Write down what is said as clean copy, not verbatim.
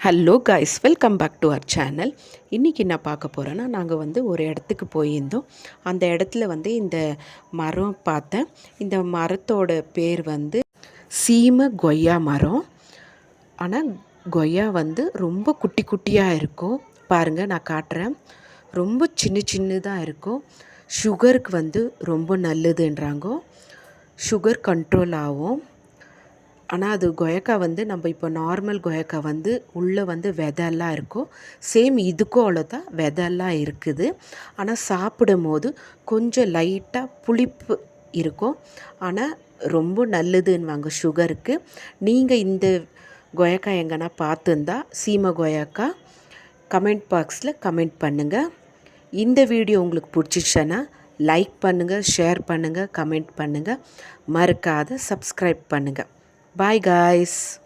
Hello guys, welcome back to our channel. இன்றைக்கி என்ன பார்க்க போகிறோன்னா, நாங்கள் ஒரு இடத்துக்கு போயிருந்தோம். அந்த இடத்துல இந்த மரம் பார்த்தேன். இந்த மரத்தோட பேர் சீம கொய்யா மரம். ஆனால் கொய்யா ரொம்ப குட்டி குட்டியாக இருக்கும். பாருங்கள், நான் காட்டுறேன். ரொம்ப சின்ன சின்னதாக இருக்கும். சுகருக்கு ரொம்ப நல்லதுன்றாங்க. சுகர் கண்ட்ரோல் ஆகும். ஆனால் அது கொய்யாக்கா நம்ம இப்போ நார்மல் கொய்யாக்கா உள்ளே விதையெல்லாம் இருக்கும். சேம் இதுக்கும் அவ்வளோதான், விதையெல்லாம் இருக்குது. ஆனால் சாப்பிடும் போது கொஞ்சம் லைட்டாக புளிப்பு இருக்கும். ஆனால் ரொம்ப நல்லதுன்னுவாங்க சுகருக்கு. நீங்கள் இந்த கொய்யாக்கா எங்கன்னா பார்த்துருந்தா சீமை கொய்யாக்கா கமெண்ட் பாக்ஸில் கமெண்ட் பண்ணுங்கள். இந்த வீடியோ உங்களுக்கு பிடிச்சிச்சுன்னா லைக் பண்ணுங்கள், ஷேர் பண்ணுங்கள், கமெண்ட் பண்ணுங்கள். மறக்காத சப்ஸ்கிரைப் பண்ணுங்கள். Bye guys.